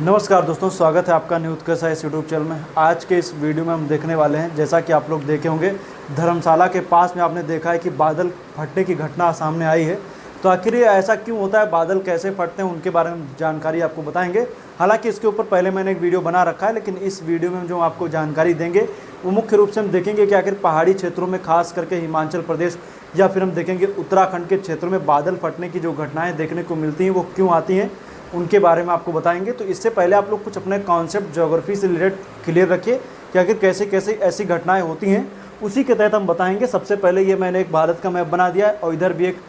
नमस्कार दोस्तों, स्वागत है आपका न्यूज़ का साइंस यूट्यूब चैनल में। आज के इस वीडियो में हम देखने वाले हैं, जैसा कि आप लोग देखे होंगे, धर्मशाला के पास में आपने देखा है कि बादल फटने की घटना सामने आई है। तो आखिर ये ऐसा क्यों होता है, बादल कैसे फटते हैं, उनके बारे में जानकारी आपको बताएंगे। हालांकि इसके ऊपर पहले मैंने एक वीडियो बना रखा है, लेकिन इस वीडियो में जो आपको जानकारी देंगे वो मुख्य रूप से हम देखेंगे कि आखिर पहाड़ी क्षेत्रों में, खास करके हिमाचल प्रदेश या फिर हम देखेंगे उत्तराखंड के क्षेत्रों में बादल फटने की जो घटनाएँ देखने को मिलती हैं वो क्यों आती हैं, उनके बारे में आपको बताएंगे। तो इससे पहले आप लोग कुछ अपने कॉन्सेप्ट ज्योग्राफी से रिलेटेड क्लियर रखिए कि आखिर कैसे कैसे ऐसी घटनाएं होती हैं, उसी के तहत हम बताएंगे। सबसे पहले ये मैंने एक भारत का मैप बना दिया है और इधर भी एक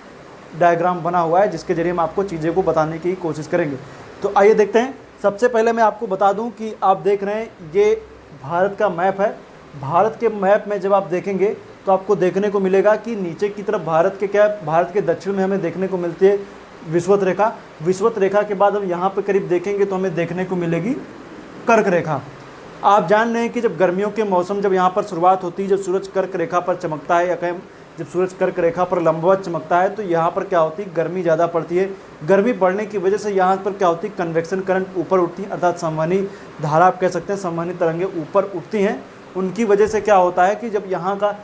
डायग्राम बना हुआ है, जिसके जरिए हम आपको चीज़ें को बताने की कोशिश करेंगे। तो आइए देखते हैं। सबसे पहले मैं आपको बता दूँ कि आप देख रहे हैं ये भारत का मैप है। भारत के मैप में जब आप देखेंगे तो आपको देखने को मिलेगा कि नीचे की तरफ भारत के दक्षिण में हमें देखने को मिलती है विषुवत रेखा। विषुवत रेखा के बाद हम यहाँ पर करीब देखेंगे तो हमें देखने को मिलेगी कर्क रेखा। आप जान रहे हैं कि जब गर्मियों के मौसम जब यहाँ पर शुरुआत होती है, जब सूरज कर्क रेखा पर चमकता है, या कहें जब सूरज कर्क रेखा पर लंबवत चमकता है, तो यहाँ पर क्या होती है, गर्मी ज़्यादा पड़ती है। गर्मी बढ़ने की वजह से यहाँ पर क्या होती है, कन्वेक्शन करंट ऊपर उठती है, अर्थात संवहनी धारा आप कह सकते हैं, संवहनी तरंगें ऊपर उठती हैं। उनकी वजह से क्या होता है कि जब यहाँ का,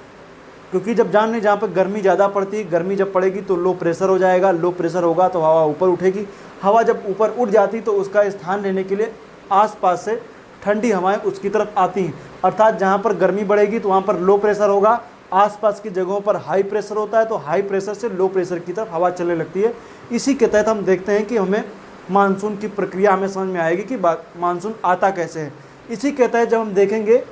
क्योंकि जब जान लें जहाँ पर गर्मी ज़्यादा पड़ती है, गर्मी जब पड़ेगी तो लो प्रेशर हो जाएगा, लो प्रेशर होगा तो हवा ऊपर उठेगी। हवा जब ऊपर उठ जाती तो उसका स्थान लेने के लिए आसपास से ठंडी हवाएं उसकी तरफ आती हैं। अर्थात जहाँ पर गर्मी बढ़ेगी तो वहाँ पर लो प्रेशर होगा, आसपास की जगहों पर हाई प्रेशर होता है, तो हाई प्रेशर से लो प्रेशर की तरफ हवा चलने लगती है। इसी के तहत हम देखते हैं कि हमें मानसून की प्रक्रिया हमें समझ में आएगी कि मानसून आता कैसे है। इसी के तहत जब हम देखेंगे,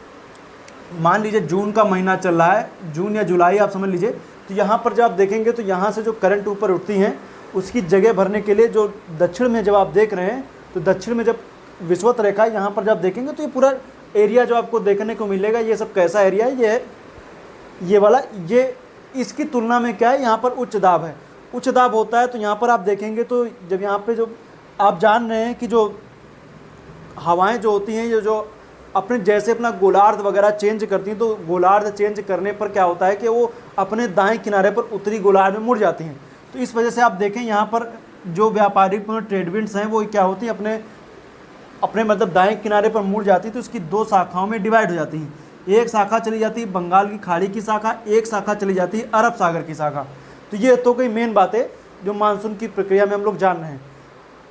मान लीजिए जून का महीना चल रहा है, जून या जुलाई आप समझ लीजिए, तो यहाँ पर जब आप देखेंगे तो यहाँ से जो करंट ऊपर उठती हैं उसकी जगह भरने के लिए जो दक्षिण में जब आप देख रहे हैं, तो दक्षिण में जब विषुवत रेखा यहाँ पर जब देखेंगे तो ये पूरा एरिया जो आपको देखने को मिलेगा, ये सब कैसा एरिया है, ये वाला, ये इसकी तुलना में क्या है, यहाँ पर उच्च दाब है। उच्च दाब होता है तो यहाँ पर आप देखेंगे तो जब यहाँ पर जो आप जान रहे हैं कि जो हवाएँ जो होती हैं, ये जो अपने जैसे अपना गोलार्ध वगैरह चेंज करती हैं, तो गोलार्ध चेंज करने पर क्या होता है कि वो अपने दाएं किनारे पर उत्तरी गोलार्ध में मुड़ जाती हैं। तो इस वजह से आप देखें यहाँ पर जो व्यापारिक ट्रेड विंड्स हैं वो क्या होती हैं, अपने मतलब दाएं किनारे पर मुड़ जाती है, तो इसकी दो शाखाओं में डिवाइड हो जाती हैं। एक शाखा चली जाती है बंगाल की खाड़ी की शाखा, एक शाखा चली जाती है अरब सागर की शाखा। तो ये तो कोई मेन बात है जो मानसून की प्रक्रिया में हम लोग जान रहे हैं।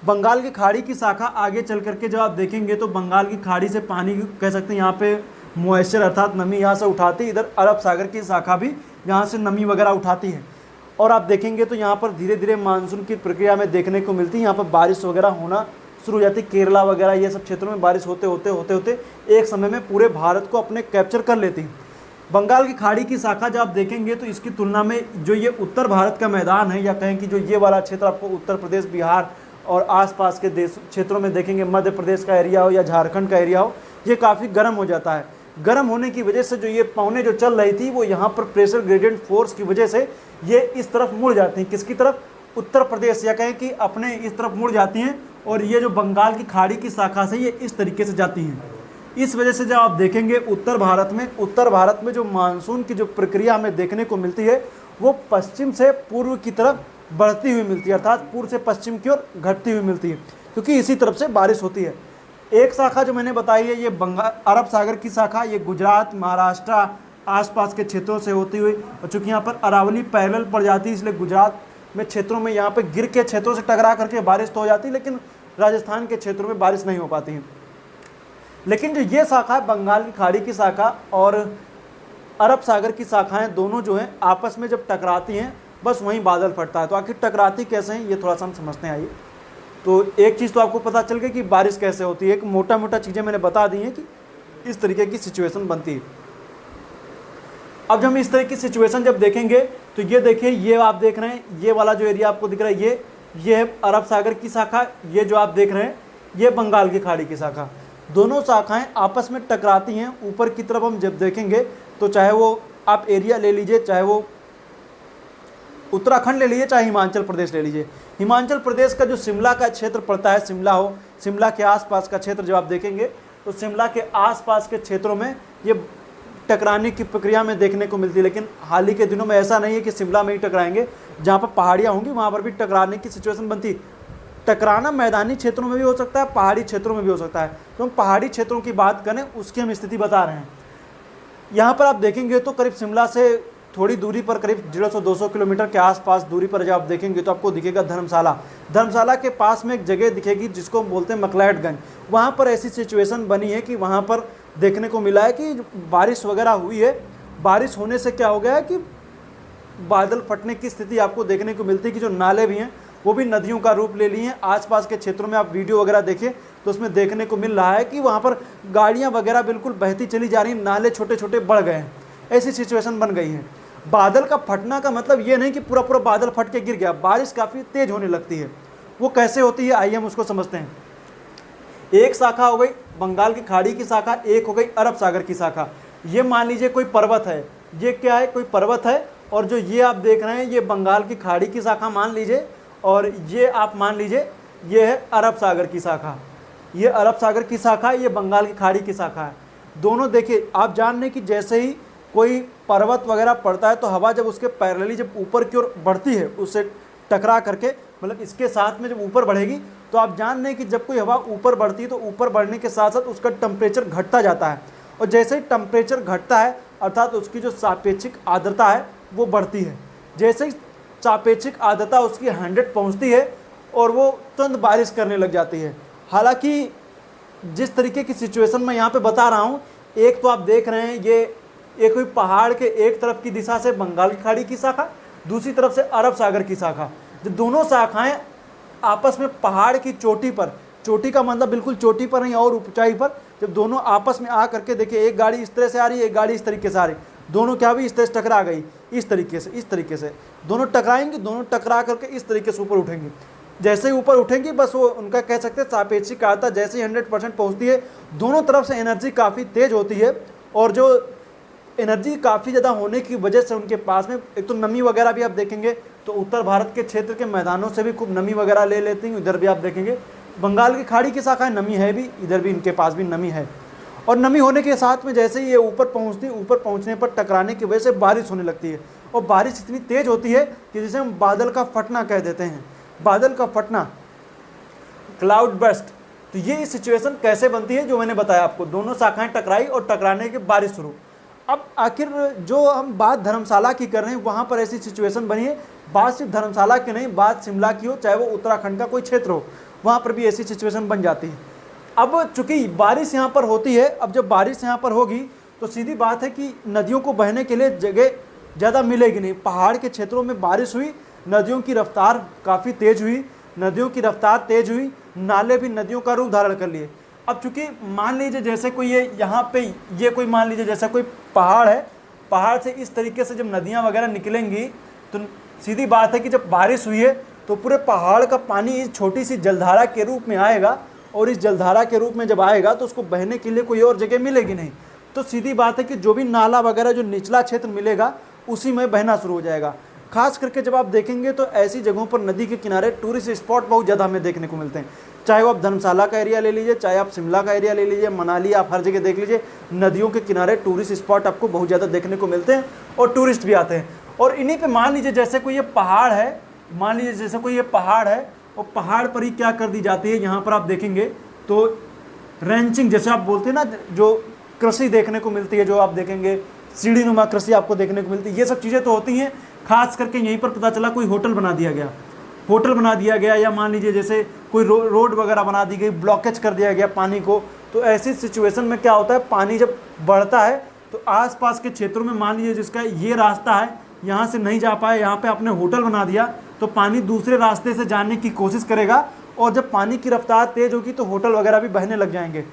बंगाल की खाड़ी की शाखा आगे चल करके जब आप देखेंगे तो बंगाल की खाड़ी से पानी कह सकते हैं यहाँ पे मॉइस्चर अर्थात नमी यहाँ से उठाती है, इधर अरब सागर की शाखा भी यहाँ से नमी वगैरह उठाती है। और आप देखेंगे तो यहाँ पर धीरे धीरे मानसून की प्रक्रिया में देखने को मिलती है, यहाँ पर बारिश वगैरह होना शुरू हो जाती है। केरला वगैरह ये सब क्षेत्रों में बारिश होते होते एक समय में पूरे भारत को अपने कैप्चर कर लेती है। बंगाल की खाड़ी की शाखा जब आप देखेंगे तो इसकी तुलना में जो ये उत्तर भारत का मैदान है, या कहें कि जो ये वाला क्षेत्र आपको उत्तर प्रदेश, बिहार और आसपास के देश क्षेत्रों में देखेंगे, मध्य प्रदेश का एरिया हो या झारखंड का एरिया हो, ये काफ़ी गर्म हो जाता है। गर्म होने की वजह से जो ये पवनें जो चल रही थी वो यहाँ पर प्रेशर ग्रेडियंट फोर्स की वजह से ये इस तरफ मुड़ जाती हैं। किसकी तरफ? उत्तर प्रदेश, या कहें कि अपने इस तरफ मुड़ जाती हैं, और ये जो बंगाल की खाड़ी की शाखा से ये इस तरीके से जाती हैं। इस वजह से जब आप देखेंगे उत्तर भारत में जो मानसून की जो प्रक्रिया हमें देखने को मिलती है वो पश्चिम से पूर्व की तरफ बढ़ती हुई मिलती है, अर्थात पूर्व से पश्चिम की ओर घटती हुई मिलती है, क्योंकि इसी तरफ से बारिश होती है। एक शाखा जो मैंने बताई है ये अरब सागर की शाखा, ये गुजरात, महाराष्ट्र आसपास के क्षेत्रों से होती हुई, और चूँकि यहाँ पर अरावली पैरेलल पड़ जाती है, इसलिए गुजरात में क्षेत्रों में यहाँ पर गिर के क्षेत्रों से टकरा करके बारिश तो हो जाती है, लेकिन राजस्थान के क्षेत्रों में बारिश नहीं हो पाती है। लेकिन जो ये शाखा है बंगाल की खाड़ी की शाखा और अरब सागर की शाखाएँ दोनों जो हैं आपस में जब टकराती हैं, बस वहीं बादल फटता है। तो आखिर टकराती कैसे हैं ये थोड़ा सा हम समझते हैं। आइए, तो एक चीज़ तो आपको पता चल गई कि बारिश कैसे होती है, एक मोटा चीज़ें मैंने बता दी हैं कि इस तरीके की सिचुएशन बनती है। अब जब हम इस तरह की सिचुएशन जब देखेंगे तो ये देखिए, ये आप देख रहे हैं, ये वाला जो एरिया आपको दिख रहा है ये है अरब सागर की शाखा, ये जो आप देख रहे हैं ये बंगाल की खाड़ी की शाखा। दोनों शाखाएँ आपस में टकराती हैं। ऊपर की तरफ हम जब देखेंगे तो चाहे वो आप एरिया ले लीजिए, चाहे वो उत्तराखंड ले लीजिए, चाहे हिमाचल प्रदेश ले लीजिए। हिमाचल प्रदेश का जो शिमला का क्षेत्र पड़ता है, शिमला के आसपास का क्षेत्र जब आप देखेंगे तो शिमला के आसपास के क्षेत्रों में ये टकराने की प्रक्रिया में देखने को मिलती है। लेकिन हाल ही के दिनों में ऐसा नहीं है कि शिमला में ही टकराएंगे, जहाँ पर पहाड़ियाँ होंगी वहाँ पर भी टकराने की सिचुएशन बनती। टकराना मैदानी क्षेत्रों में भी हो सकता है, पहाड़ी क्षेत्रों में भी हो सकता है। तो हम पहाड़ी क्षेत्रों की बात करें उसकी हम स्थिति बता रहे हैं। यहाँ पर आप देखेंगे तो करीब शिमला से थोड़ी दूरी पर करीब 150-200 किलोमीटर के आसपास दूरी पर जब आप देखेंगे तो आपको दिखेगा धर्मशाला। धर्मशाला के पास में एक जगह दिखेगी जिसको हम बोलते हैं मकलैडगंज। वहाँ पर ऐसी सिचुएशन बनी है कि वहाँ पर देखने को मिला है कि बारिश वगैरह हुई है। बारिश होने से क्या हो गया है कि बादल फटने की स्थिति आपको देखने को मिलती है कि जो नाले भी हैं वो भी नदियों का रूप ले लिए हैं। आसपास के क्षेत्रों में आप वीडियो वगैरह देखें तो उसमें देखने को मिल रहा है कि वहाँ पर गाड़ियाँ वगैरह बिल्कुल बहती चली जा रही हैं, नाले छोटे छोटे बढ़ गए हैं, ऐसी सिचुएशन बन गई है। बादल का फटना का मतलब ये नहीं कि पूरा पूरा बादल फट के गिर गया, बारिश काफ़ी तेज होने लगती है। वो कैसे होती है आइए हम उसको समझते हैं। एक शाखा हो गई बंगाल की खाड़ी की शाखा, एक हो गई अरब सागर की शाखा। ये मान लीजिए कोई पर्वत है, ये क्या है, कोई पर्वत है, और जो ये आप देख रहे हैं ये बंगाल की खाड़ी की शाखा मान लीजिए, और ये आप मान लीजिए ये है अरब सागर की शाखा। ये अरब सागर की शाखा है, ये बंगाल की खाड़ी की शाखा है। दोनों देखिए, आप जान रहे हैं कि जैसे ही कोई पर्वत वगैरह पड़ता है तो हवा जब उसके पैरेलली जब ऊपर की ओर बढ़ती है, उससे टकरा करके मतलब इसके साथ में जब ऊपर बढ़ेगी, तो आप जान रहे हैं कि जब कोई हवा ऊपर बढ़ती है तो ऊपर बढ़ने के साथ साथ उसका टेम्परेचर घटता जाता है, और जैसे ही टेम्परेचर घटता है अर्थात उसकी जो सापेक्षिक आर्द्रता है वो बढ़ती है। जैसे ही सापेक्षिक आर्द्रता उसकी 100 पहुंचती है और वो तुरंत बारिश करने लग जाती है। हालांकि जिस तरीके की सिचुएशन मैं यहाँ पे बता रहा हूँ, एक तो आप देख रहे हैं ये कोई पहाड़ के एक तरफ की दिशा से बंगाल की खाड़ी की शाखा, दूसरी तरफ से अरब सागर की शाखा। जो दोनों शाखाएं आपस में पहाड़ की चोटी पर, चोटी का मतलब बिल्कुल चोटी पर नहीं और ऊंचाई पर, जब दोनों आपस में आ करके देखिए, एक गाड़ी इस तरह से आ रही है, एक गाड़ी इस तरीके से आ रही, दोनों क्या भी इस तरह से टकरा गई, इस तरीके से दोनों टकराएंगे, दोनों टकरा करके इस तरीके से ऊपर उठेंगी। जैसे ही ऊपर उठेंगी बस वो उनका कह सकते हैं सापेक्षिक आर्द्रता जैसे ही 100% पहुँचती है, दोनों तरफ से एनर्जी काफ़ी तेज होती है, और जो एनर्जी काफ़ी ज़्यादा होने की वजह से उनके पास में एक तो नमी वगैरह भी आप देखेंगे तो उत्तर भारत के क्षेत्र के मैदानों से भी खूब नमी वगैरह ले लेती हैं। इधर भी आप देखेंगे बंगाल की खाड़ी की शाखा नमी है भी, इधर भी इनके पास भी नमी है, और नमी होने के साथ में जैसे ही ये ऊपर पहुंचती है, ऊपर पहुंचने पर टकराने की वजह से बारिश होने लगती है, और बारिश इतनी तेज होती है कि जिसे हम बादल का फटना कह देते हैं। बादल का फटना, क्लाउड बर्स्ट। तो ये सिचुएशन कैसे बनती है जो मैंने बताया आपको, दोनों शाखाएं टकराई और टकराने के बारिश शुरू। अब आखिर जो हम बात धर्मशाला की कर रहे हैं वहाँ पर ऐसी सिचुएशन बनी है, बात सिर्फ धर्मशाला की नहीं, बात शिमला की हो, चाहे वो उत्तराखंड का कोई क्षेत्र हो, वहाँ पर भी ऐसी सिचुएशन बन जाती है। अब चूंकि बारिश यहाँ पर होती है, अब जब बारिश यहाँ पर होगी तो सीधी बात है कि नदियों को बहने के लिए जगह ज़्यादा मिलेगी नहीं। पहाड़ के क्षेत्रों में बारिश हुई, नदियों की रफ्तार काफ़ी तेज़ हुई, नदियों की रफ्तार तेज हुई, नाले भी नदियों का रूप धारण कर लिए। अब चूंकि मान लीजिए जैसे कोई ये यहाँ पे ये कोई मान लीजिए जैसा कोई पहाड़ है, पहाड़ से इस तरीके से जब नदियाँ वगैरह निकलेंगी तो सीधी बात है कि जब बारिश हुई है तो पूरे पहाड़ का पानी इस छोटी सी जलधारा के रूप में आएगा, और इस जलधारा के रूप में जब आएगा तो उसको बहने के लिए कोई और जगह मिलेगी नहीं। तो सीधी बात है कि जो भी नाला वगैरह जो निचला क्षेत्र मिलेगा उसी में बहना शुरू हो जाएगा। खास करके जब आप देखेंगे तो ऐसी जगहों पर नदी के किनारे टूरिस्ट स्पॉट बहुत ज़्यादा हमें देखने को मिलते हैं। चाहे वो आप धर्मशाला का एरिया ले लीजिए, चाहे आप शिमला का एरिया ले लीजिए, मनाली, आप हर जगह देख लीजिए, नदियों के किनारे टूरिस्ट स्पॉट आपको बहुत ज़्यादा देखने को मिलते हैं और टूरिस्ट भी आते हैं। और इन्हीं पे मान लीजिए जैसे कोई ये पहाड़ है, मान लीजिए जैसे कोई ये पहाड़ है, और पहाड़ पर ही क्या कर दी जाती है, यहाँ पर आप देखेंगे तो रेंचिंग जैसे आप बोलते हैं ना, जो कृषि देखने को मिलती है, जो आप देखेंगे सीढ़ी नुमा कृषि आपको देखने को मिलती है, ये सब चीज़ें तो होती हैं। खास करके यहीं पर पता चला कोई होटल बना दिया गया, होटल बना दिया गया, या मान लीजिए जैसे कोई रोड वगैरह बना दी गई, ब्लॉकेज कर दिया गया पानी को। तो ऐसी सिचुएशन में क्या होता है, पानी जब बढ़ता है तो आसपास के क्षेत्रों में मान लीजिए जिसका ये रास्ता है यहाँ से नहीं जा पाए, यहाँ पे आपने होटल बना दिया तो पानी दूसरे रास्ते से जाने की कोशिश करेगा, और जब पानी की रफ्तार तेज होगी तो होटल वगैरह भी बहने लग जाएंगे।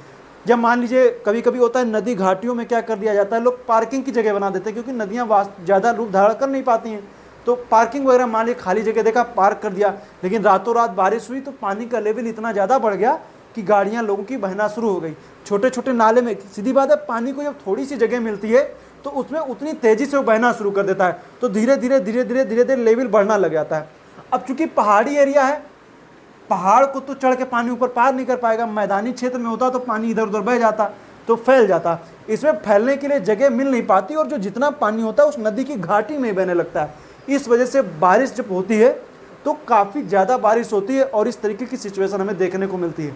जब मान लीजिए कभी कभी होता है नदी घाटियों में क्या कर दिया जाता है, लोग पार्किंग की जगह बना देते हैं, क्योंकि नदियाँ ज़्यादा रूप धारण कर नहीं पाती हैं, तो पार्किंग वगैरह मान लीजिए खाली जगह देखा पार्क कर दिया, लेकिन रातों रात बारिश हुई तो पानी का लेवल इतना ज़्यादा बढ़ गया कि गाड़ियाँ लोगों की बहना शुरू हो गई। छोटे छोटे नाले में सीधी बात है, पानी को जब थोड़ी सी जगह मिलती है तो उसमें उतनी तेज़ी से वो बहना शुरू कर देता है, तो धीरे धीरे लेवल बढ़ना लग जाता है। अब चूंकि पहाड़ी एरिया है, पहाड़ को तो चढ़ के पानी ऊपर पार नहीं कर पाएगा, मैदानी क्षेत्र में होता तो पानी इधर उधर बह जाता तो फैल जाता, इसमें फैलने के लिए जगह मिल नहीं पाती, और जो जितना पानी होता है उस नदी की घाटी में बहने लगता है। इस वजह से बारिश जब होती है तो काफ़ी ज़्यादा बारिश होती है और इस तरीके की सिचुएशन हमें देखने को मिलती है।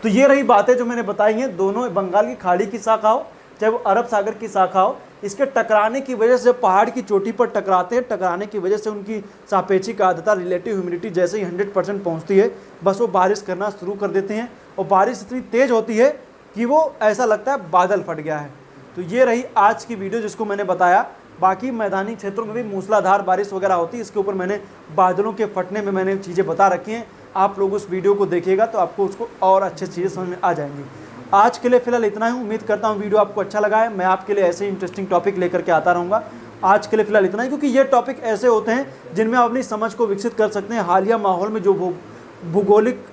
तो ये रही बातें जो मैंने बताई हैं, दोनों बंगाल की खाड़ी की शाखा हो चाहे वो अरब सागर की शाखा हो, इसके टकराने की वजह से पहाड़ की चोटी पर टकराते हैं, टकराने की वजह से उनकी सापेक्षिक आर्द्रता रिलेटिव ह्यूमिडिटी जैसे ही 100% पहुंचती है, बस वो बारिश करना शुरू कर देते हैं और बारिश इतनी तेज़ होती है कि वो ऐसा लगता है बादल फट गया है। तो ये रही आज की वीडियो जिसको मैंने बताया। बाकी मैदानी क्षेत्रों में भी मूसलाधार बारिश वगैरह होती है, इसके ऊपर मैंने बादलों के फटने में मैंने चीज़ें बता रखी हैं। आप लोग उस वीडियो को देखिएगा तो आपको उसको और अच्छी चीज़ें समझ में आ जाएंगी। आज के लिए फ़िलहाल इतना ही। उम्मीद करता हूँ वीडियो आपको अच्छा लगा है। मैं आपके लिए ऐसे ही इंटरेस्टिंग टॉपिक लेकर के आता रहूँगा। आज के लिए फ़िलहाल इतना ही, क्योंकि ये टॉपिक ऐसे होते हैं जिनमें आप अपनी समझ को विकसित कर सकते हैं। हालिया माहौल में जो भूगोलिक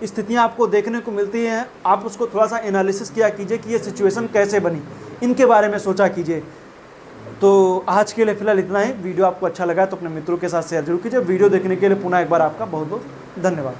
स्थितियाँ आपको देखने को मिलती हैं, आप उसको थोड़ा सा एनालिसिस किया कीजिए कि ये सिचुएशन कैसे बनी, इनके बारे में सोचा कीजिए। तो आज के लिए फ़िलहाल इतना ही। वीडियो आपको अच्छा लगा तो अपने मित्रों के साथ शेयर जरूर कीजिए। वीडियो देखने के लिए पुनः एक बार आपका बहुत बहुत धन्यवाद।